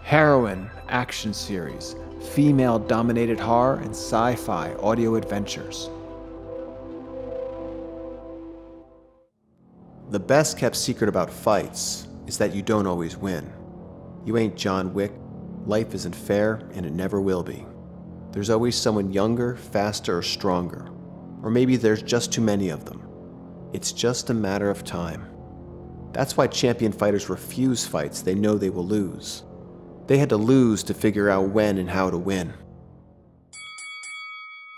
Heroine action series, female-dominated horror and sci-fi audio adventures. The best kept secret about fights is that you don't always win. You ain't John Wick, life isn't fair, and it never will be. There's always someone younger, faster, or stronger. Or maybe there's just too many of them. It's just a matter of time. That's why champion fighters refuse fights they know they will lose. They had to lose to figure out when and how to win.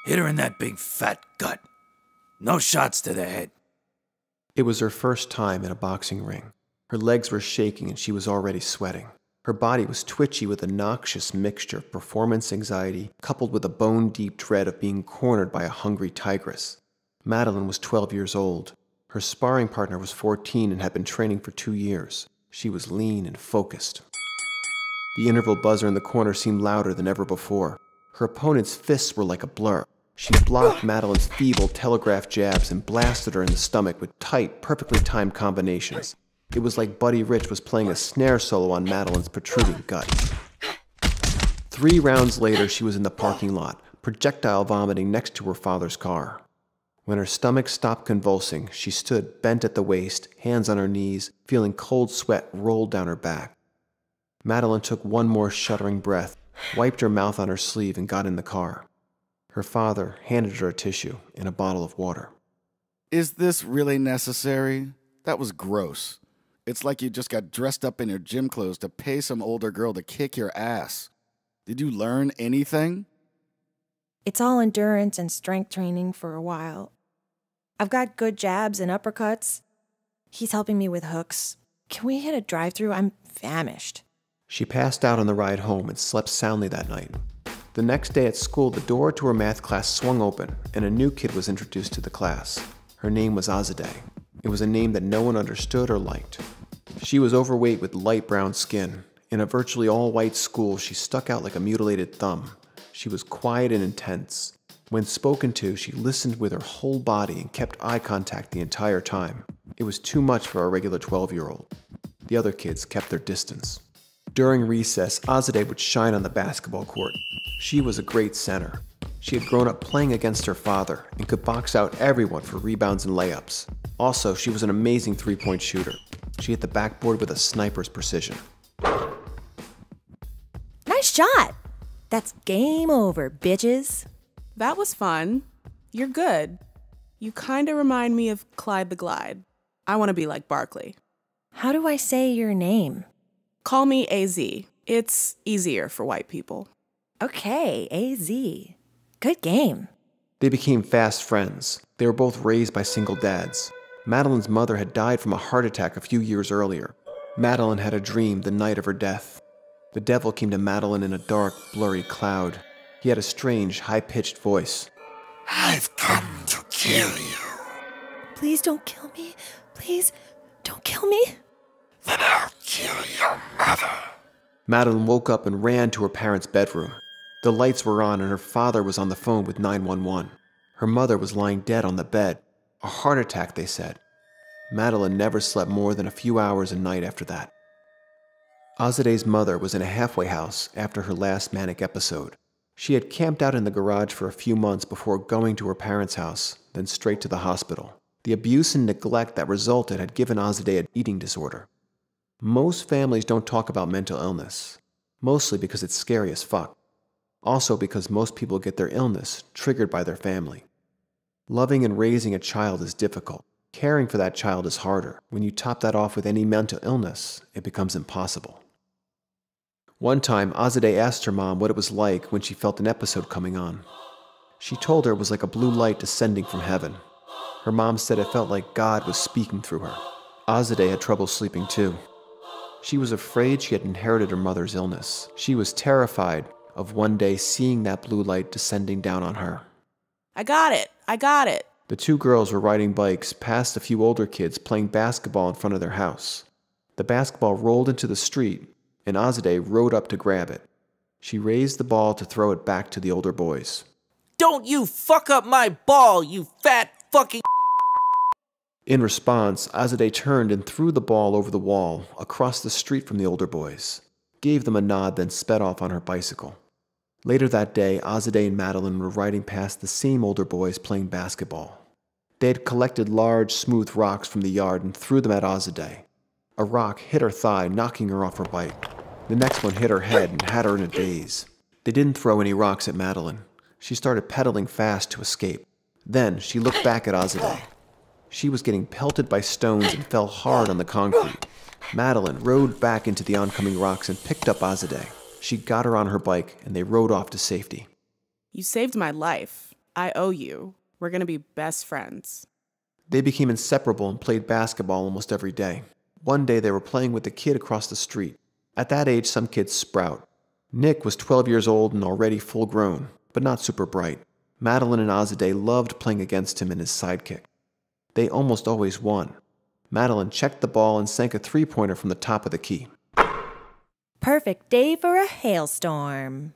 Hit her in that big fat gut. No shots to the head. It was her first time in a boxing ring. Her legs were shaking and she was already sweating. Her body was twitchy with a noxious mixture of performance anxiety coupled with a bone-deep dread of being cornered by a hungry tigress. Madeline was 12 years old. Her sparring partner was 14 and had been training for 2 years. She was lean and focused. The interval buzzer in the corner seemed louder than ever before. Her opponent's fists were like a blur. She blocked Madeline's feeble telegraph jabs and blasted her in the stomach with tight, perfectly timed combinations. It was like Buddy Rich was playing a snare solo on Madeline's protruding gut. 3 rounds later, she was in the parking lot, projectile vomiting next to her father's car. When her stomach stopped convulsing, she stood bent at the waist, hands on her knees, feeling cold sweat roll down her back. Madeline took one more shuddering breath, wiped her mouth on her sleeve, and got in the car. Her father handed her a tissue and a bottle of water. Is this really necessary? That was gross. It's like you just got dressed up in your gym clothes to pay some older girl to kick your ass. Did you learn anything? It's all endurance and strength training for a while. I've got good jabs and uppercuts. He's helping me with hooks. Can we hit a drive-thru? I'm famished. She passed out on the ride home and slept soundly that night. The next day at school, the door to her math class swung open, and a new kid was introduced to the class. Her name was Azadeh. It was a name that no one understood or liked. She was overweight with light brown skin. In a virtually all-white school, she stuck out like a mutilated thumb. She was quiet and intense. When spoken to, she listened with her whole body and kept eye contact the entire time. It was too much for a regular 12-year-old. The other kids kept their distance. During recess, Azadeh would shine on the basketball court. She was a great center. She had grown up playing against her father and could box out everyone for rebounds and layups. Also, she was an amazing three-point shooter. She hit the backboard with a sniper's precision. Nice shot! That's game over, bitches. That was fun. You're good. You kinda remind me of Clyde the Glide. I want to be like Barkley. How do I say your name? Call me AZ. It's easier for white people. Okay, AZ. Good game. They became fast friends. They were both raised by single dads. Madeline's mother had died from a heart attack a few years earlier. Madeline had a dream the night of her death. The devil came to Madeline in a dark, blurry cloud. He had a strange, high-pitched voice. I've come to kill you. Please don't kill me. Please don't kill me. Then I'll kill your mother. Madeline woke up and ran to her parents' bedroom. The lights were on and her father was on the phone with 911. Her mother was lying dead on the bed. A heart attack, they said. Madeline never slept more than a few hours a night after that. Azadeh's mother was in a halfway house after her last manic episode. She had camped out in the garage for a few months before going to her parents' house, then straight to the hospital. The abuse and neglect that resulted had given Azadeh an eating disorder. Most families don't talk about mental illness, mostly because it's scary as fuck. Also because most people get their illness triggered by their family. Loving and raising a child is difficult. Caring for that child is harder. When you top that off with any mental illness, it becomes impossible. One time, Azadeh asked her mom what it was like when she felt an episode coming on. She told her it was like a blue light descending from heaven. Her mom said it felt like God was speaking through her. Azadeh had trouble sleeping too. She was afraid she had inherited her mother's illness. She was terrified of one day seeing that blue light descending down on her. I got it. The 2 girls were riding bikes past a few older kids playing basketball in front of their house. The basketball rolled into the street, and Azadeh rode up to grab it. She raised the ball to throw it back to the older boys. Don't you fuck up my ball, you fat fucking... In response, Azadeh turned and threw the ball over the wall, across the street from the older boys. gave them a nod, then sped off on her bicycle. Later that day, Azadeh and Madeline were riding past the same older boys playing basketball. They had collected large, smooth rocks from the yard and threw them at Azadeh. A rock hit her thigh, knocking her off her bike. The next one hit her head and had her in a daze. They didn't throw any rocks at Madeline. She started pedaling fast to escape. Then she looked back at Azadeh. She was getting pelted by stones and fell hard on the concrete. Madeline rode back into the oncoming rocks and picked up Azadeh. She got her on her bike and they rode off to safety. You saved my life. I owe you. We're going to be best friends. They became inseparable and played basketball almost every day. One day they were playing with a kid across the street. At that age, some kids sprout. Nick was 12 years old and already full grown, but not super bright. Madeline and Azadeh loved playing against him and his sidekick. They almost always won. Madeline checked the ball and sank a three-pointer from the top of the key. Perfect day for a hailstorm.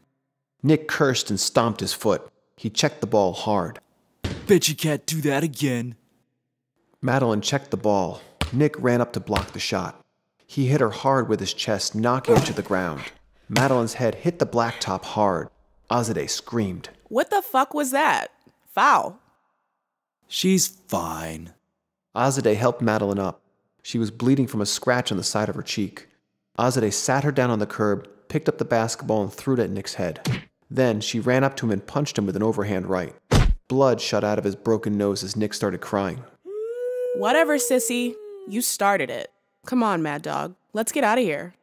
Nick cursed and stomped his foot. He checked the ball hard. Bet you can't do that again. Madeline checked the ball. Nick ran up to block the shot. He hit her hard with his chest, knocking her to the ground. Madeline's head hit the blacktop hard. Azadeh screamed. What the fuck was that? Foul. She's fine. Azadeh helped Madeline up. She was bleeding from a scratch on the side of her cheek. Azadeh sat her down on the curb, picked up the basketball and threw it at Nick's head. Then she ran up to him and punched him with an overhand right. Blood shot out of his broken nose as Nick started crying. Whatever, sissy. You started it. Come on, Mad Dog. Let's get out of here.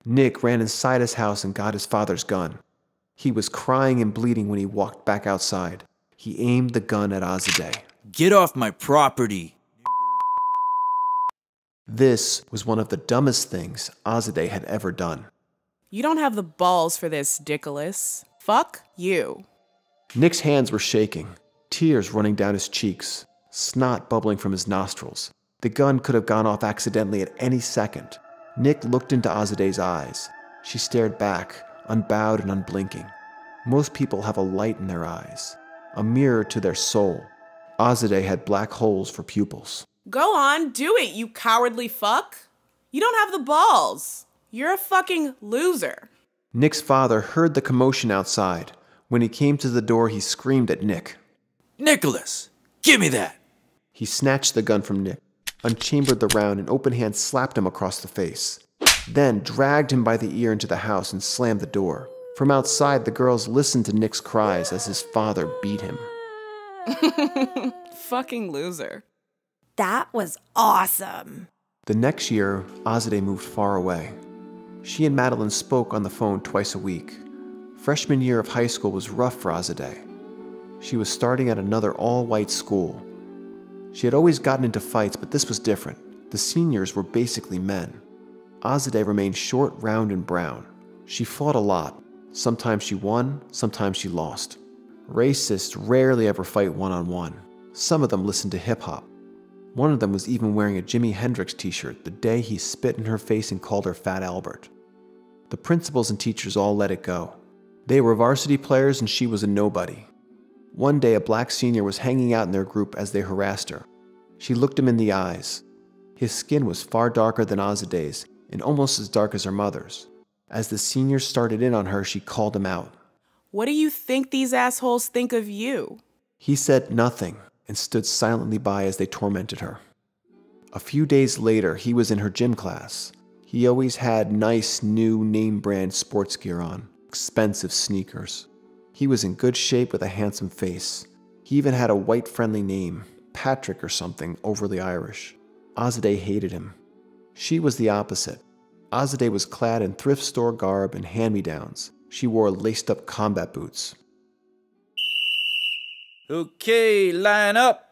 Nick ran inside his house and got his father's gun. He was crying and bleeding when he walked back outside. He aimed the gun at Azadeh. Get off my property. This was one of the dumbest things Azadeh had ever done. You don't have the balls for this, Dickolas. Fuck you. Nick's hands were shaking, tears running down his cheeks, snot bubbling from his nostrils. The gun could have gone off accidentally at any second. Nick looked into Azadeh's eyes. She stared back, unbowed and unblinking. Most people have a light in their eyes, a mirror to their soul. Azadeh had black holes for pupils. Go on, do it, you cowardly fuck. You don't have the balls. You're a fucking loser. Nick's father heard the commotion outside. When he came to the door, he screamed at Nick. Nicholas, give me that. He snatched the gun from Nick, unchambered the round, and open hand slapped him across the face. Then dragged him by the ear into the house and slammed the door. From outside, the girls listened to Nick's cries as his father beat him. Fucking loser. That was awesome. The next year, Azadeh moved far away. She and Madeline spoke on the phone twice a week. Freshman year of high school was rough for Azadeh. She was starting at another all-white school. She had always gotten into fights, but this was different. The seniors were basically men. Azadeh remained short, round, and brown. She fought a lot. Sometimes she won, sometimes she lost. Racists rarely ever fight one-on-one. Some of them listened to hip-hop. One of them was even wearing a Jimi Hendrix t-shirt the day he spit in her face and called her Fat Albert. The principals and teachers all let it go. They were varsity players and she was a nobody. One day a black senior was hanging out in their group as they harassed her. She looked him in the eyes. His skin was far darker than Azadeh's and almost as dark as her mother's. As the seniors started in on her, she called him out. What do you think these assholes think of you? He said nothing and stood silently by as they tormented her. A few days later, he was in her gym class. He always had nice, new, name-brand sports gear on, expensive sneakers. He was in good shape with a handsome face. He even had a white friendly name, Patrick or something, overly Irish. Azadeh hated him. She was the opposite. Azadeh was clad in thrift store garb and hand-me-downs. She wore laced-up combat boots. Okay, line up.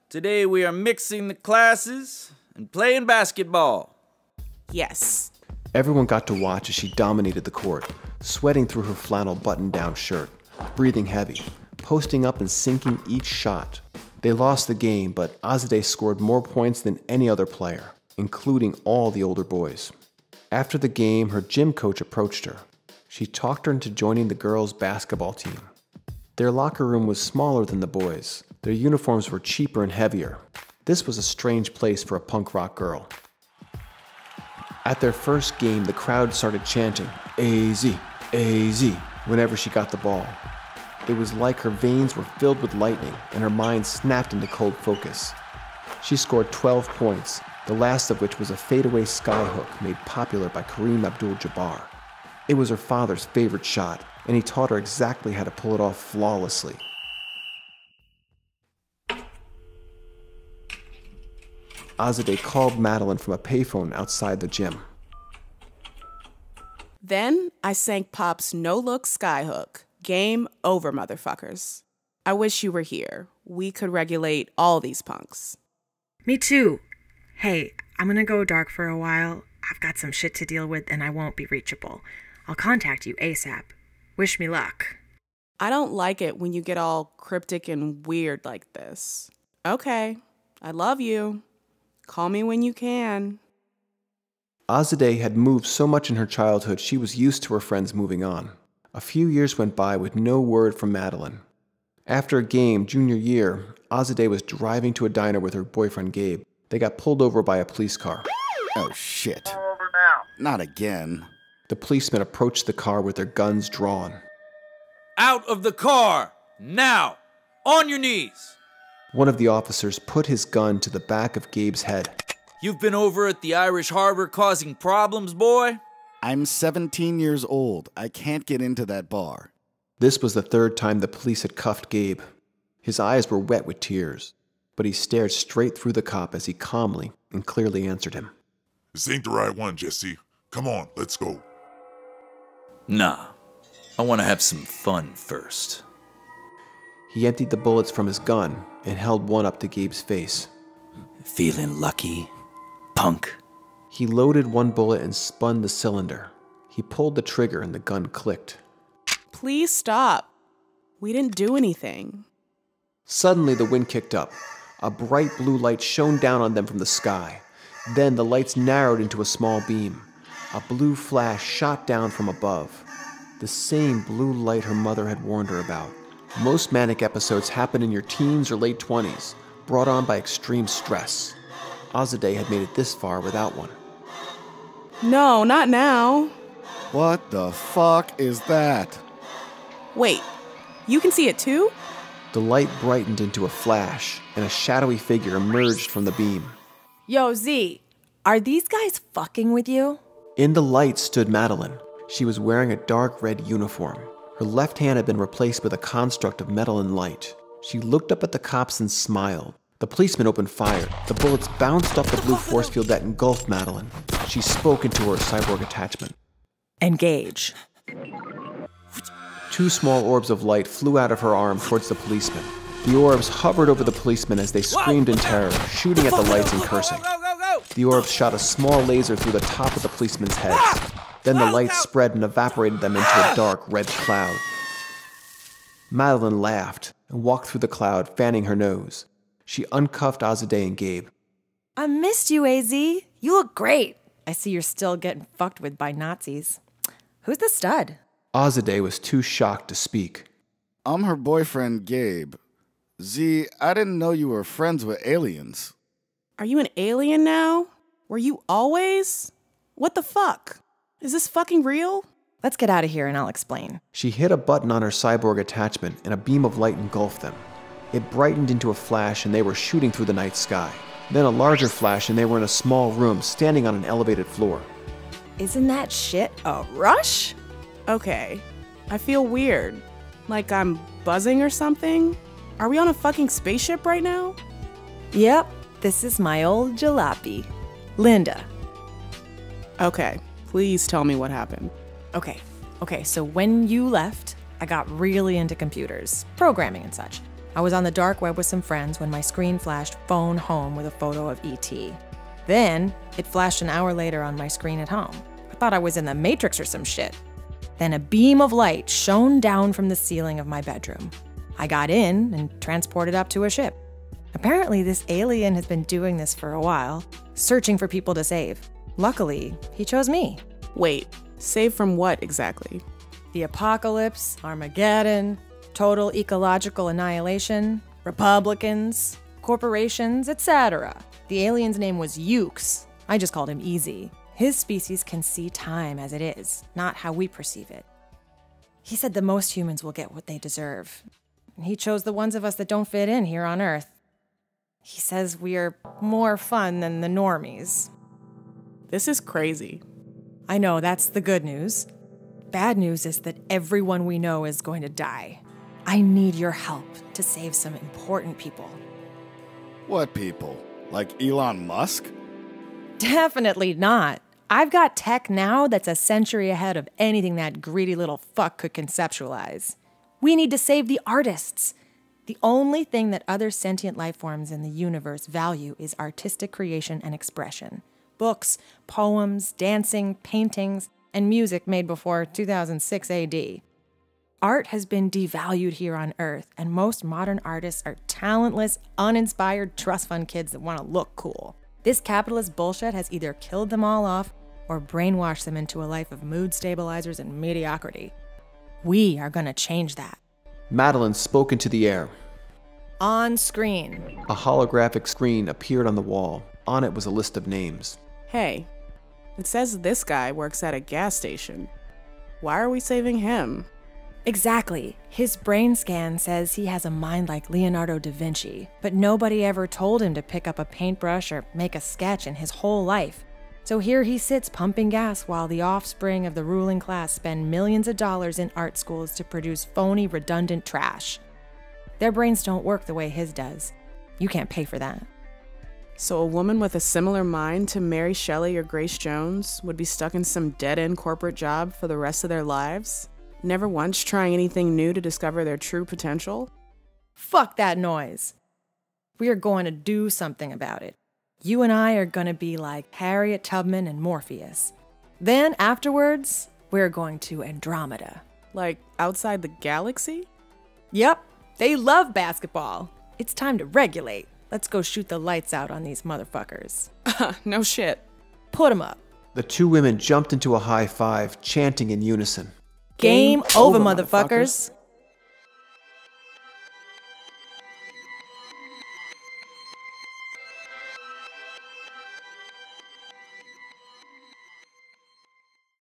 Today we are mixing the classes and playing basketball. Yes. Everyone got to watch as she dominated the court, sweating through her flannel button-down shirt, breathing heavy, posting up and sinking each shot. They lost the game, but Azadeh scored more points than any other player, including all the older boys. After the game, her gym coach approached her. She talked her into joining the girls' basketball team. Their locker room was smaller than the boys'. Their uniforms were cheaper and heavier. This was a strange place for a punk rock girl. At their first game, the crowd started chanting, AZ, AZ, whenever she got the ball. It was like her veins were filled with lightning and her mind snapped into cold focus. She scored 12 points, the last of which was a fadeaway skyhook made popular by Kareem Abdul-Jabbar. It was her father's favorite shot, and he taught her exactly how to pull it off flawlessly. Azadeh called Madeline from a payphone outside the gym. Then I sank Pop's no-look skyhook. Game over, motherfuckers. I wish you were here. We could regulate all these punks. Me too. Hey, I'm gonna go dark for a while. I've got some shit to deal with and I won't be reachable. I'll contact you ASAP. Wish me luck. I don't like it when you get all cryptic and weird like this. Okay, I love you. Call me when you can. Azadeh had moved so much in her childhood she was used to her friends moving on. A few years went by with no word from Madeline. After a game, junior year, Azadeh was driving to a diner with her boyfriend Gabe. They got pulled over by a police car. Oh, shit. Not again. The policemen approached the car with their guns drawn. Out of the car! Now! On your knees! One of the officers put his gun to the back of Gabe's head. You've been over at the Irish Harbor causing problems, boy? I'm 17 years old. I can't get into that bar. This was the third time the police had cuffed Gabe. His eyes were wet with tears, but he stared straight through the cop as he calmly and clearly answered him. This ain't the right one, Jesse. Come on, let's go. Nah, I want to have some fun first. He emptied the bullets from his gun and held one up to Gabe's face. Feeling lucky, punk? He loaded one bullet and spun the cylinder. He pulled the trigger and the gun clicked. Please stop. We didn't do anything. Suddenly the wind kicked up. A bright blue light shone down on them from the sky. Then the lights narrowed into a small beam. A blue flash shot down from above. The same blue light her mother had warned her about. Most manic episodes happen in your teens or late 20s, brought on by extreme stress. Azadeh had made it this far without one. No, not now. What the fuck is that? Wait, you can see it too? The light brightened into a flash, and a shadowy figure emerged from the beam. Yo, Z, are these guys fucking with you? In the light stood Madeline. She was wearing a dark red uniform. Her left hand had been replaced with a construct of metal and light. She looked up at the cops and smiled. The policeman opened fire. The bullets bounced off the blue force field that engulfed Madeline. She spoke into her cyborg attachment. Engage. 2 small orbs of light flew out of her arm towards the policeman. The orbs hovered over the policemen as they screamed in terror, shooting at the lights and cursing. The orbs shot a small laser through the top of the policemen's heads. Then the lights spread and evaporated them into a dark red cloud. Madeline laughed and walked through the cloud, fanning her nose. She uncuffed Azadeh and Gabe. I missed you, AZ. You look great. I see you're still getting fucked with by Nazis. Who's the stud? Azadeh was too shocked to speak. I'm her boyfriend, Gabe. Z, I didn't know you were friends with aliens. Are you an alien now? Were you always? What the fuck? Is this fucking real? Let's get out of here and I'll explain. She hit a button on her cyborg attachment and a beam of light engulfed them. It brightened into a flash and they were shooting through the night sky. Then a larger flash and they were in a small room standing on an elevated floor. Isn't that shit a rush? Okay, I feel weird. Like I'm buzzing or something? Are we on a fucking spaceship right now? Yep, this is my old jalopy. Linda. Okay, please tell me what happened. Okay, so when you left, I got really into computers, programming and such. I was on the dark web with some friends when my screen flashed phone home with a photo of E.T. Then, it flashed an hour later on my screen at home. I thought I was in the Matrix or some shit. Then a beam of light shone down from the ceiling of my bedroom. I got in and transported up to a ship. Apparently, this alien has been doing this for a while, searching for people to save. Luckily, he chose me. Wait, save from what exactly? The apocalypse, Armageddon, total ecological annihilation, Republicans, corporations, etc. The alien's name was Ukes. I just called him Easy. His species can see time as it is, not how we perceive it. He said that most humans will get what they deserve. He chose the ones of us that don't fit in here on Earth. He says we are more fun than the normies. This is crazy. I know, that's the good news. Bad news is that everyone we know is going to die. I need your help to save some important people. What people? Like Elon Musk? Definitely not. I've got tech now that's a century ahead of anything that greedy little fuck could conceptualize. We need to save the artists. The only thing that other sentient life forms in the universe value is artistic creation and expression. Books, poems, dancing, paintings, and music made before 2006 AD. Art has been devalued here on Earth, and most modern artists are talentless, uninspired, trust fund kids that want to look cool. This capitalist bullshit has either killed them all off or brainwashed them into a life of mood stabilizers and mediocrity. We are gonna change that. Madeline spoke into the air. On screen. A holographic screen appeared on the wall. On it was a list of names. Hey, it says this guy works at a gas station. Why are we saving him? Exactly. His brain scan says he has a mind like Leonardo da Vinci, but nobody ever told him to pick up a paintbrush or make a sketch in his whole life. So here he sits pumping gas while the offspring of the ruling class spend millions of dollars in art schools to produce phony, redundant trash. Their brains don't work the way his does. You can't pay for that. So a woman with a similar mind to Mary Shelley or Grace Jones would be stuck in some dead-end corporate job for the rest of their lives? Never once trying anything new to discover their true potential? Fuck that noise. We are going to do something about it. You and I are going to be like Harriet Tubman and Morpheus. Then afterwards, we're going to Andromeda. Like outside the galaxy? Yep, they love basketball. It's time to regulate. Let's go shoot the lights out on these motherfuckers. No shit. Put 'em up. The two women jumped into a high five, chanting in unison. Game over, motherfuckers.